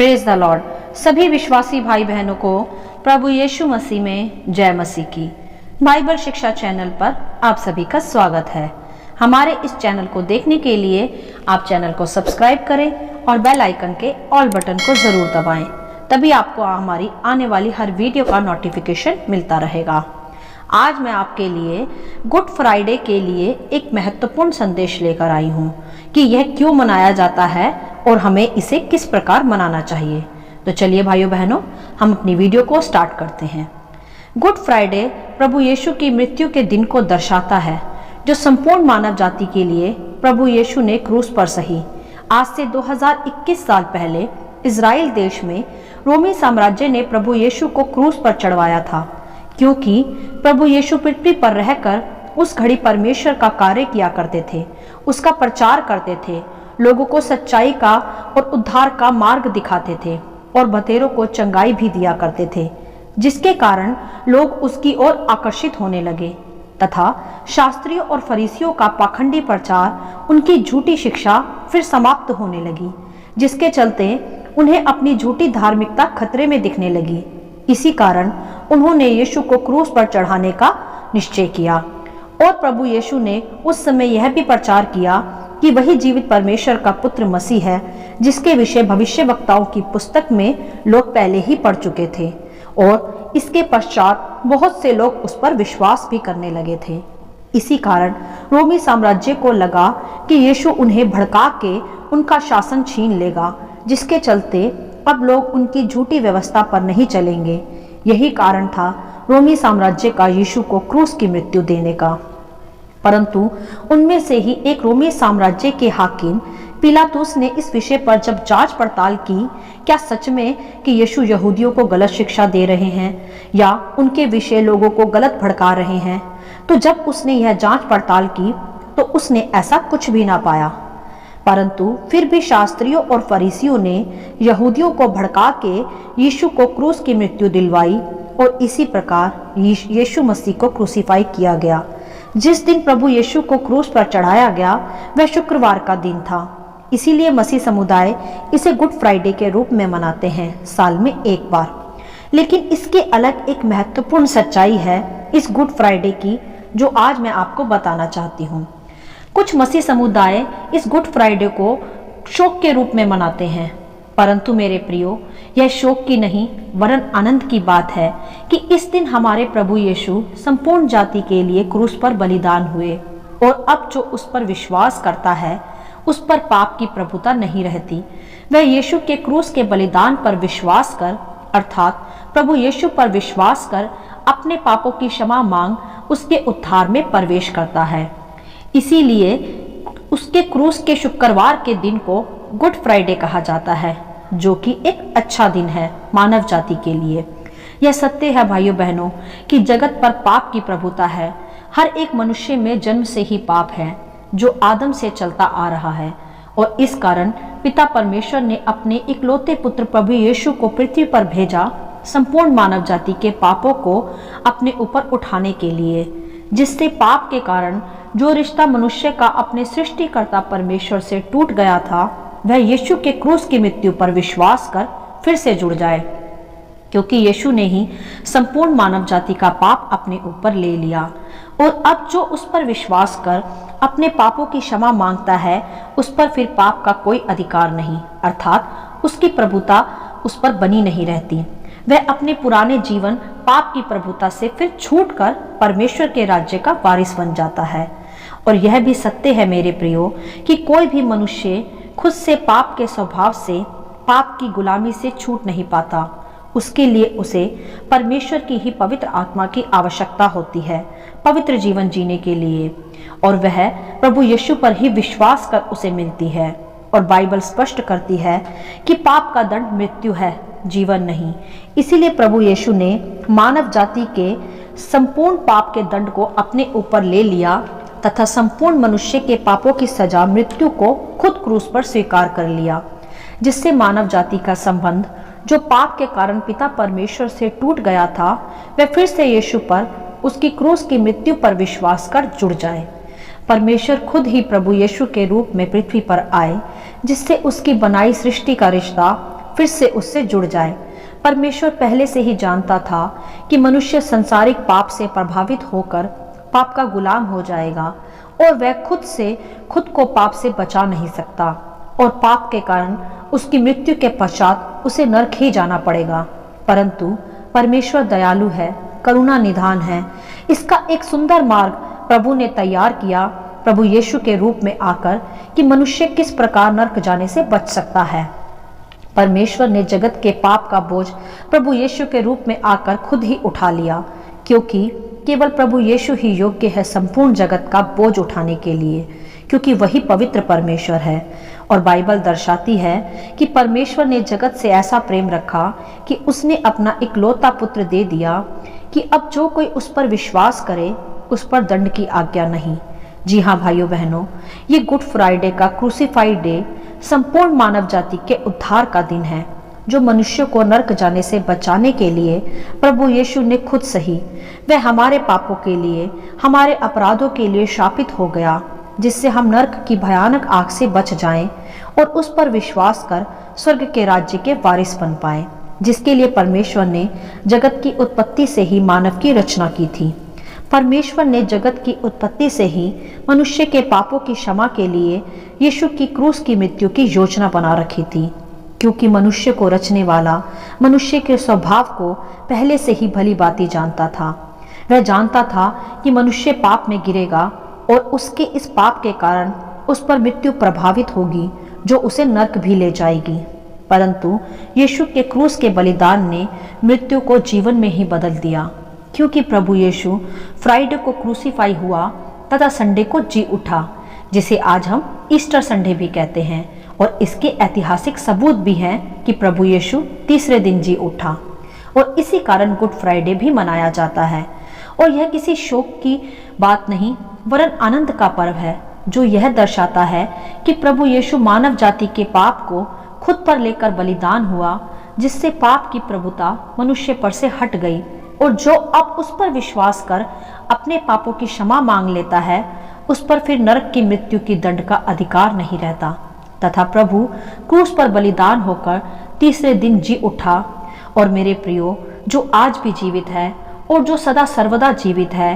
Praise the Lord. सभी विश्वासी भाई बहनों को प्रभु यीशु मसीह में जय मसीह की। बाइबल शिक्षा चैनल पर आप सभी का स्वागत है। हमारे इस चैनल को देखने के लिए आप चैनल को सब्सक्राइब करें और बेल आइकन के ऑल बटन को जरूर दबाएं, तभी आपको हमारी आने वाली हर वीडियो का नोटिफिकेशन मिलता रहेगा। आज मैं आपके लिए गुड फ्राइडे के लिए एक महत्वपूर्ण संदेश लेकर आई हूँ कि यह क्यों मनाया जाता है और हमें इसे किस प्रकार मनाना चाहिए। तो चलिए भाइयों बहनों, हम अपनी वीडियो को स्टार्ट करते हैं। गुड फ्राइडे प्रभु यीशु की मृत्यु के दिन को दर्शाता है, जो संपूर्ण मानव जाति के लिए प्रभु यीशु ने क्रूस पर सही। आज से 2021 साल पहले इजराइल देश में रोमी साम्राज्य ने प्रभु यीशु को क्रूस पर चढ़वाया था, क्योंकि प्रभु यीशु पृथ्वी पर रहकर उस घड़ी परमेश्वर का कार्य किया करते थे, उसका प्रचार करते थे, लोगों को सच्चाई का और उद्धार का मार्ग दिखाते थे और बतेरों को चंगाई भी दिया करते थे, जिसके कारण लोग उसकी ओर आकर्षित होने लगे तथा शास्त्रियों और फरीसियों का पाखंडी प्रचार, उनकी झूठी शिक्षा फिर समाप्त होने लगी, जिसके चलते उन्हें अपनी झूठी धार्मिकता खतरे में दिखने लगी। इसी कारण उन्होंने यीशु को क्रूस पर चढ़ाने का निश्चय किया और प्रभु यीशु ने उस समय यह भी प्रचार किया कि वही जीवित परमेश्वर का पुत्र मसीह है, जिसके विषय भविष्यवक्ताओं की पुस्तक में लोग पहले ही पढ़ चुके थे और इसके पश्चात बहुत से लोग उस पर विश्वास भी करने लगे थे। इसी कारण रोमी साम्राज्य को लगा कि यीशु उन्हें भड़का के उनका शासन छीन लेगा, जिसके चलते अब लोग उनकी झूठी व्यवस्था पर नहीं चलेंगे। यही कारण था रोमी साम्राज्य का यीशु को क्रूस की मृत्यु देने का। परंतु उनमें से ही एक रोमी साम्राज्य के हाकिम पिलातुस ने इस विषय पर जब जांच पड़ताल की, क्या सच में कि यीशु यहूदियों को गलत शिक्षा दे रहे हैं या उनके विषय लोगों को गलत भड़का रहे हैं, तो जब उसने यह जांच पड़ताल की तो उसने ऐसा कुछ भी ना पाया। परंतु फिर भी शास्त्रियों और फरीसियों ने यहूदियों को भड़का के यीशु को क्रूस की मृत्यु दिलवाई और इसी प्रकार यीशु मसीह को क्रूसीफाई किया गया। जिस दिन प्रभु यीशु को क्रूस पर चढ़ाया गया वह शुक्रवार का दिन था। इसीलिए मसीह समुदाय इसे गुड फ्राइडे के रूप में मनाते हैं, साल में एक बार। लेकिन इसके अलग एक महत्वपूर्ण सच्चाई है इस गुड फ्राइडे की, जो आज मैं आपको बताना चाहती हूँ। कुछ मसीह समुदाय इस गुड फ्राइडे को शोक के रूप में मनाते हैं, परंतु मेरे प्रियो, यह शोक की नहीं वरन आनंद की बात है कि इस दिन हमारे प्रभु यीशु संपूर्ण जाति के लिए क्रूस पर बलिदान हुए और अब जो उस पर विश्वास करता है उस पर पाप की प्रभुता नहीं रहती। वह यीशु के क्रूस के बलिदान पर विश्वास कर, अर्थात प्रभु यीशु पर विश्वास कर अपने पापों की क्षमा मांग उसके उद्धार में प्रवेश करता है। इसीलिए उसके क्रूस के शुक्रवार के दिन को गुड फ्राइडे कहा जाता है, जो कि एक अच्छा दिन है मानव जाति के लिए। यह सत्य है भाइयों बहनों कि जगत पर पाप की प्रभुता है। हर एक मनुष्य में जन्म से ही पाप है, जो आदम से चलता आ रहा है, और इस कारण पिता परमेश्वर ने अपने इकलौते पुत्र प्रभु यीशु को पृथ्वी पर भेजा संपूर्ण मानव जाति के पापों को अपने ऊपर उठाने के लिए, जिससे पाप के कारण जो रिश्ता मनुष्य का अपने सृष्टिकर्ता परमेश्वर से टूट गया था, वह यीशु के क्रूस की मृत्यु पर विश्वास कर फिर से जुड़ जाए, क्योंकि यीशु ने ही संपूर्ण मानव जाति का पाप अपने ऊपर ले लिया। और अब जो उस पर विश्वास कर अपने पापों की क्षमा मांगता है, उस पर फिर पाप का कोई अधिकार नहीं, अर्थात उसकी प्रभुता उस पर बनी नहीं रहती। वह अपने पुराने जीवन पाप की प्रभुता से फिर छूटकर परमेश्वर के राज्य का वारिस बन जाता है। और यह भी सत्य है मेरे प्रियो कि कोई भी मनुष्य खुद से पाप के स्वभाव से, पाप की गुलामी से छूट नहीं पाता। उसके लिए उसे परमेश्वर की ही पवित्र आत्मा की आवश्यकता होती है पवित्र जीवन जीने के लिए, और वह प्रभु यीशु पर ही विश्वास कर उसे मिलती है। और बाइबल स्पष्ट करती है कि पाप का दंड मृत्यु है, जीवन नहीं। इसीलिए प्रभु यीशु ने मानव जाति के संपूर्ण पाप के दंड को अपने ऊपर ले लिया तथा संपूर्ण मनुष्य के पापों की सजा मृत्यु को खुद क्रूस पर स्वीकार कर लिया, जिससे मानव जाति का संबंध जो पाप के कारण पिता परमेश्वर से टूट गया था, वह फिर से यीशु पर उसकी क्रूस की मृत्यु पर विश्वास कर जुड़ जाए। परमेश्वर खुद ही प्रभु यीशु के रूप में पृथ्वी पर आए, जिससे उसकी बनाई सृष्टि का रिश्ता फिर से उससे जुड़ जाए। परमेश्वर पहले से ही जानता था कि मनुष्य संसारिक पाप से प्रभावित होकर पाप का गुलाम हो जाएगा और वह खुद को पाप से बचा नहीं सकता और पाप के कारण उसकी मृत्यु के पश्चात उसे नरक ही जाना पड़ेगा। परंतु परमेश्वर दयालु है, करुणा निधान है। इसका एक सुंदर मार्ग प्रभु ने तैयार किया, प्रभु यीशु के रूप में आकर, कि मनुष्य किस प्रकार नरक जाने से बच सकता है। परमेश्वर ने जगत के पाप का बोझ प्रभु यीशु के रूप में आकर खुद ही उठा लिया, क्योंकि केवल प्रभु यीशु ही योग्य है संपूर्ण जगत का बोझ उठाने के लिए, क्योंकि वही पवित्र परमेश्वर है। और बाइबल दर्शाती है कि परमेश्वर ने जगत से ऐसा प्रेम रखा कि उसने अपना इकलौता पुत्र दे दिया, कि अब जो कोई उस पर विश्वास करे उस पर दंड की आज्ञा नहीं। जी हाँ भाइयों बहनों, ये गुड फ्राइडे का क्रूसीफाइड डे संपूर्ण मानव जाति के उद्धार का दिन है, जो मनुष्य को नरक जाने से बचाने के लिए प्रभु यीशु ने खुद सही, वह हमारे पापों के लिए, हमारे अपराधों के लिए शापित हो गया, जिससे हम नरक की भयानक आग से बच जाएं और उस पर विश्वास कर स्वर्ग के राज्य के वारिस बन पाए, जिसके लिए परमेश्वर ने जगत की उत्पत्ति से ही मानव की रचना की थी। परमेश्वर ने जगत की उत्पत्ति से ही मनुष्य के पापों की क्षमा के लिए यीशु की क्रूस की मृत्यु की योजना बना रखी थी, क्योंकि मनुष्य को रचने वाला मनुष्य के स्वभाव को पहले से ही भली भांति जानता था। वह जानता था कि मनुष्य पाप में गिरेगा और उसके इस पाप के कारण उस पर मृत्यु प्रभावित होगी, जो उसे नरक भी ले जाएगी। परंतु यीशु के क्रूस के बलिदान ने मृत्यु को जीवन में ही बदल दिया, क्योंकि प्रभु यीशु फ्राइडे को क्रूसीफाई हुआ तथा संडे को जी उठा, जिसे आज हम ईस्टर संडे भी कहते हैं। और इसके ऐतिहासिक सबूत भी हैं कि प्रभु यीशु तीसरे दिन जी उठा, और इसी कारण गुड फ्राइडे भी मनाया जाता है। और यह किसी शोक की बात नहीं, वरन आनंद का पर्व है, जो यह दर्शाता है कि प्रभु यीशु मानव जाति के पाप को खुद पर लेकर बलिदान हुआ, जिससे पाप की प्रभुता मनुष्य पर से हट गई, और जो अब उस पर विश्वास कर अपने पापों की क्षमा मांग लेता है, उस पर फिर नरक की मृत्यु की दंड का अधिकार नहीं रहता। तथा प्रभु क्रूस पर बलिदान होकर तीसरे दिन जी उठा। और मेरे प्रियो, जो आज भी जीवित है और जो सदा सर्वदा जीवित है,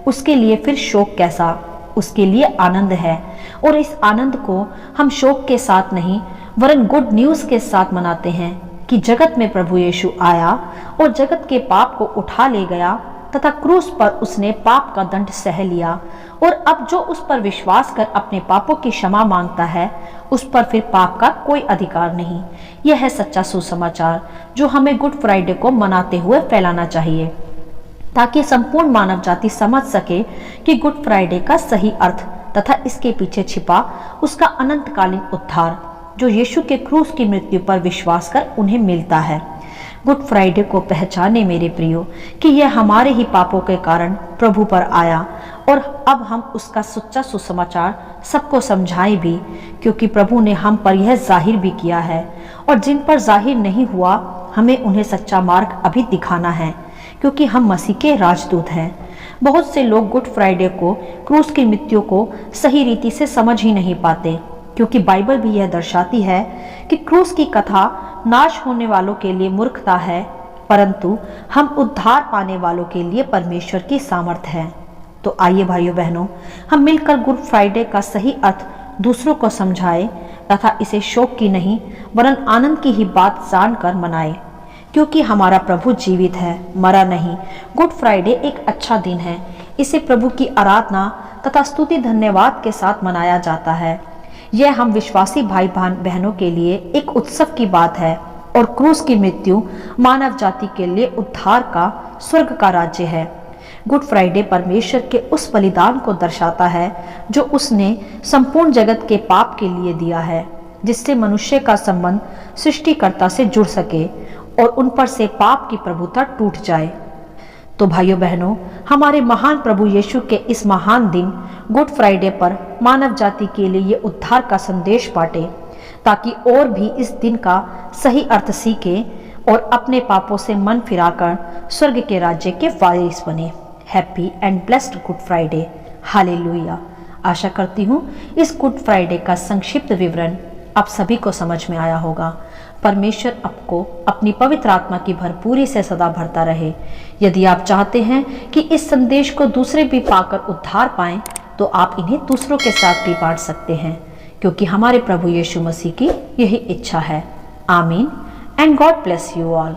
उसके लिए फिर शोक कैसा, उसके लिए आनंद है। और इस आनंद को हम शोक के साथ नहीं, वरन गुड न्यूज के साथ मनाते हैं कि जगत में प्रभु यीशु आया और जगत के पाप को उठा ले गया, तथा क्रूस पर उसने पाप का दंड सह लिया। और अब जो उस पर विश्वास कर अपने पापों की क्षमा मांगता है, उस पर फिर पाप का कोई अधिकार नहीं। यह है सच्चा सुसमाचार, जो हमें गुड फ्राइडे को मनाते हुए फैलाना चाहिए, ताकि संपूर्ण मानव जाति समझ सके कि गुड फ्राइडे का सही अर्थ तथा इसके पीछे छिपा उसका अनंतकालीन उद्धार, जो यीशु के क्रूस की मृत्यु पर विश्वास कर उन्हें मिलता है। गुड फ्राइडे को पहचाने मेरे प्रियो कि यह हमारे ही पापों के कारण प्रभु पर आया, और अब हम उसका सच्चा सुसमाचार सबको समझाएं भी, क्योंकि प्रभु ने हम पर यह जाहिर भी किया है, और जिन पर जाहिर नहीं हुआ हमें उन्हें सच्चा मार्ग अभी दिखाना है, क्योंकि हम मसीह के राजदूत हैं। बहुत से लोग गुड फ्राइडे को, क्रूस की मृत्यु को सही रीति से समझ ही नहीं पाते, क्योंकि बाइबल भी यह दर्शाती है कि क्रूस की कथा नाश होने वालों के लिए मूर्खता है, परंतु हम उद्धार पाने वालों के लिए परमेश्वर की सामर्थ है। तो आइए भाइयों बहनों, हम मिलकर गुड फ्राइडे का सही अर्थ दूसरों को समझाएं तथा इसे शोक की नहीं, वरन आनंद की ही बात जानकर मनाएं, क्योंकि हमारा प्रभु जीवित है, मरा नहीं। गुड फ्राइडे एक अच्छा दिन है। इसे प्रभु की आराधना तथा स्तुति धन्यवाद के साथ मनाया जाता है। यह हम विश्वासी भाई बहनों के लिए एक उत्सव की बात है, और क्रूस की मृत्यु मानव जाति के लिए उद्धार का, स्वर्ग का राज्य है। गुड फ्राइडे परमेश्वर के उस बलिदान को दर्शाता है जो उसने संपूर्ण जगत के पाप के लिए दिया है, जिससे मनुष्य का संबंध सृष्टिकर्ता से जुड़ सके और उन पर से पाप की प्रभुता टूट जाए। तो भाइयों बहनों, हमारे महान प्रभु यीशु के इस महान दिन गुड फ्राइडे पर मानव जाति के लिए ये उद्धार का संदेश बांटे, ताकि और भी इस दिन का सही अर्थ सीखे और अपने पापों से मन फिराकर स्वर्ग के राज्य के वारिस बने। Happy and blessed Good Friday. Hallelujah. आशा करती हूँ इस गुड फ्राइडे का संक्षिप्त विवरण आप सभी को समझ में आया होगा। परमेश्वर आपको अपनी पवित्र आत्मा की भरपूरी से सदा भरता रहे। यदि आप चाहते हैं कि इस संदेश को दूसरे भी पाकर उद्धार पाएं, तो आप इन्हें दूसरों के साथ भी बांट सकते हैं, क्योंकि हमारे प्रभु यीशु मसीह की यही इच्छा है। आमीन and God bless you all.